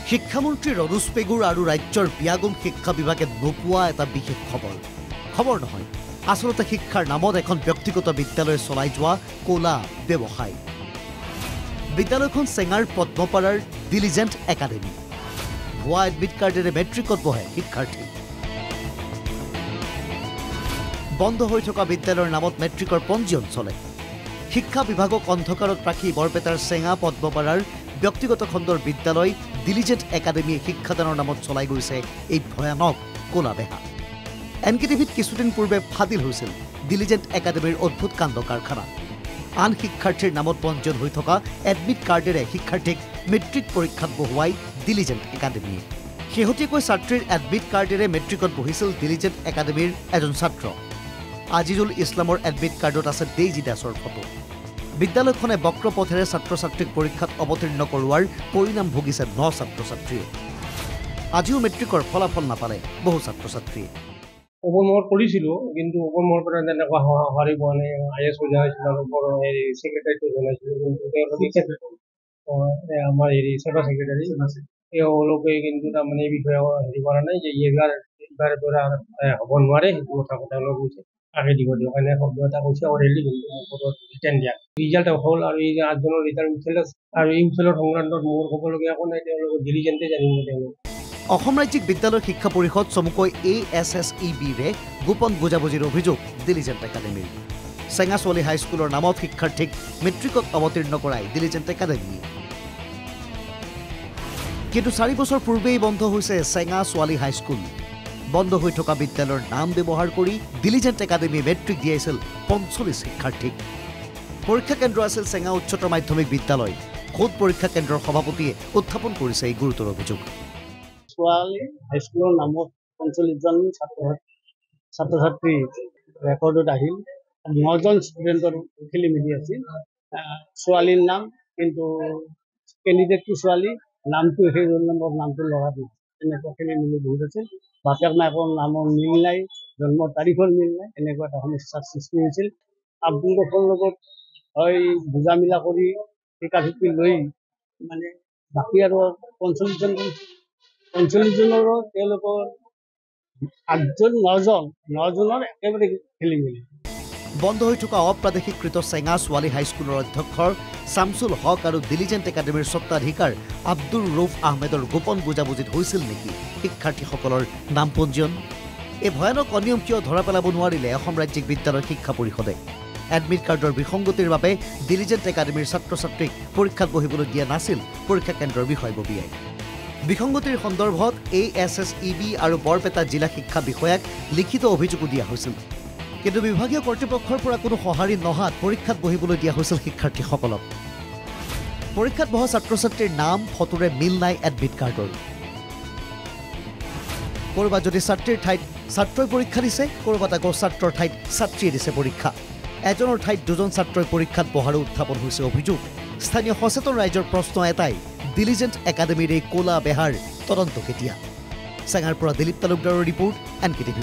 শিক্ষামন্ত্ৰী ৰনোজ পেগুৰ আৰু ৰাজ্যৰ বিয়াগম শিক্ষা বিভাগে নোপোৱা এটা বিশেষ খবৰ নহয় আসলতে শিক্ষাৰ নামত এখন ব্যক্তিগত বিদ্যালয় চলাই যোৱা কোলা ব্যৱসায় বিদ্যালয়খন চেঙাৰ পদ্মপাৰাৰ ডিলিজেণ্ট একাডেমী ভুৱা এডমিট কাৰ্ডেৰে মেট্ৰিকত বহে শিক্ষাৰ্থী বন্ধ হৈ থকা বিদ্যালয়ৰ নামত মেট্ৰিকৰ পঞ্জীয়ন চলে শিক্ষা বিভাগক অন্ধকাৰত ৰাখি বৰপেটাৰ চেঙা পদ্মপাৰাৰ ব্যক্তিগত খণ্ডৰ বিদ্যালয় ডিলিজেণ্ট একাডেমীয়ে শিক্ষাদানৰ নামত চলাই গৈছে এই ভয়ানক কোলা বেহা এনকেটিভিত কিছুদিন পূৰ্বে ফাদিল হৈছিল ডিলিজেণ্ট একাডেমীৰ অদ্ভুত কাণ্ড কাৰখানা আন শিক্ষাৰ্থীৰ নামত পঞ্জীয়ন হৈ থকা এডমিট কাৰ্ডেৰে শিক্ষাৰ্থীক মেট্ৰিক পৰীক্ষাত বহুৱাই ডিলিজেণ্ট একাডেমীয়ে শেহতীয়াকৈ ছাত্ৰীৰ এডমিট কাৰ্ডেৰে মেট্ৰিকত বহিছিল ডিলিজেণ্ট একাডেমীৰ এজন ছাত্ৰ আজিজুল ইছলামৰ এডমিট কাৰ্ডত আছে ডেইজি দাসৰ ফটো বিদ্যালয়খনে বক্ৰ পথেৰে ছাত্ৰ ছাত্ৰীক পৰীক্ষাত অৱতীৰ্ণ কৰোৱাৰ পৰিণাম ভুগিছে ৯ ছাত্ৰ ছাত্ৰীয়ে আজিও মেট্ৰিকৰ ফলাফল নাপালে বহু ছাত্ৰ ছাত্ৰীয়ে উপমহৰ কৰিছিলোঁ কিন্তু উপমহৰ পৰা তেনেকুৱা সঁহাৰি পোৱা নাই IS জনাইছিলোঁ আৰু ওপৰৰ ছেক্ৰেটাৰীটো জনাইছিলোঁ কিন্তু তেওঁলোকে আমাৰ চেবা ছেক্ৰেটাৰী তেওঁলোকে কিন্তু তাৰমানে এই বিষয়ে হেৰি কৰা নাই যে এইবাৰ পৰা হ'ব নোৱাৰে সেইটো কথা তেওঁলোকে কৈছে আগে দিব দিয়ক কাৰণে শব্দ এটা কৈছে অৰেলি কিন্তু ওপৰত ৰিটাৰ্ণ দিয়া ৰিজাল্ট হ'ল আৰু এই ৮জনৰ ৰিটাৰ্ণ উঠিল আৰু ইমফিলৰ সংক্ৰান্তত মোৰ ক'বলগীয়া একো নাই তেওঁলোকে ডিলিজেণ্টে জানিব তেওঁলোকে অসম ৰাজ্যিক বিদ্যালয় শিক্ষা পৰিষদ চমুকৈ ASSEB-ৰে গোপন বুজাবুজিৰ অভিযোগ ডিলিজেণ্ট একাডেমীৰ চেঙা ছোৱালী হাইস্কুলৰ নামত শিক্ষাৰ্থীক মেট্ৰিকত অৱতীৰ্ণ কৰাই ডিলিজেণ্ট একাডেমীয়ে কিন্তু 4 বছৰ পূৰ্বেই বন্ধ হৈছে চেঙা ছোৱালী হাইস্কুল বন্ধ হৈ থকা বিদ্যালয়ৰ নাম ব্যৱহাৰ কৰি ডিলিজেণ্ট একাডেমীয়ে মেট্ৰিক দিয়াইছিল ৪৫ শিক্ষাৰ্থীক পৰীক্ষা কেন্দ্ৰ আছিল চেঙা উচ্চতৰ মাধ্যমিক বিদ্যালয় খোদ পৰীক্ষা কেন্দ্ৰৰ সভাপতিয়ে উত্থাপন কৰিছে এই গুৰুতৰ অভিযোগ ছোৱালী হাইস্কুলৰ নামত ৪৫জন ছাত্ৰ ছাত্ৰী ৰেকৰ্ডত আহিল ৯জন ষ্টুডেণ্টৰ খেলি মেলি আছিল ছোৱালীৰ নাম কিন্তু কেণ্ডিডেটটো ছোৱালী নামটো সেই ৰোল নম্বৰ নামটো ল'ৰা নাই এনেকুৱা খেলি মেলি বহুত আছিল বাপেক মাকৰ নামৰ মিল নাই জন্মৰ তাৰিখৰ মিল নাই এনেকুৱা এটা সমস্যাৰ সৃষ্টি হৈছিল আব্দুল গফৰ লগত হয় বুজা মিলা কৰি ঠিকাঠুকি লৈ মানে বাকী আৰু ৪৫জনৰো তেওঁলোকৰ ৯জনৰ একেবাৰে খেলি মেলি বন্ধ হৈ থকা অপ্ৰাদেশিকৃত চেঙা ছোৱালী হাইস্কুলৰ অধ্যক্ষ শামছুল হক আৰু ডিলিজেণ্ট একাডেমীৰ স্বত্বাধিকাৰ আব্দুল ৰৌফ আহমেদৰ গোপন বুজাবুজিত হৈছিল নেকি শিক্ষাৰ্থীসকলৰ নাম পঞ্জীয়ন এই ভয়ানক অনিয়ম কিয় ধৰা পেলাব নোৱাৰিলে অসম ৰাজ্যিক বিদ্যালয় শিক্ষা পৰিষদে এডমিট কাৰ্ডৰ বিসংগতিৰ বাবে ডিলিজেণ্ট একাডেমীৰ ছাত্ৰ ছাত্ৰীক পৰীক্ষাত বহিবলৈ দিয়া নাছিল পৰীক্ষা কেন্দ্ৰৰ বিষয়ববীয়াই বিসংগতিৰ সন্দৰ্ভত ASSEB আৰু বৰপেটা জিলা শিক্ষা বিষয়াক লিখিত অভিযোগো দিয়া হৈছিল কিন্তু বিভাগীয় কৰ্তৃপক্ষৰ পৰা কোনো সঁহাৰি নহাত পৰীক্ষাত বহিবলৈ দিয়া হৈছিল শিক্ষাৰ্থীসকলক পৰীক্ষাত বহা ছাত্ৰ ছাত্ৰীৰ নাম ফটোৰে মিল নাই এডমিট কাৰ্ডৰ ক'ৰবাত যদি ছাত্ৰীৰ ঠাইত ছাত্ৰই পৰীক্ষা দিছে ক'ৰবাত আকৌ ছাত্ৰৰ ঠাইত ছাত্ৰীয়ে দিছে পৰীক্ষা এজনৰ ঠাইত দুজন ছাত্ৰই পৰীক্ষাত বহাৰো উত্থাপন হৈছে অভিযোগ স্থানীয় সচেতন ৰাইজৰ প্ৰশ্ন এটাই ডিলিজেণ্ট একাডেমীৰ এই কোলা বেহাৰ তদন্ত কেতিয়া চেঙাৰ পৰা দিলীপ তালুকদাৰৰ ৰিপৰ্ট NKTV+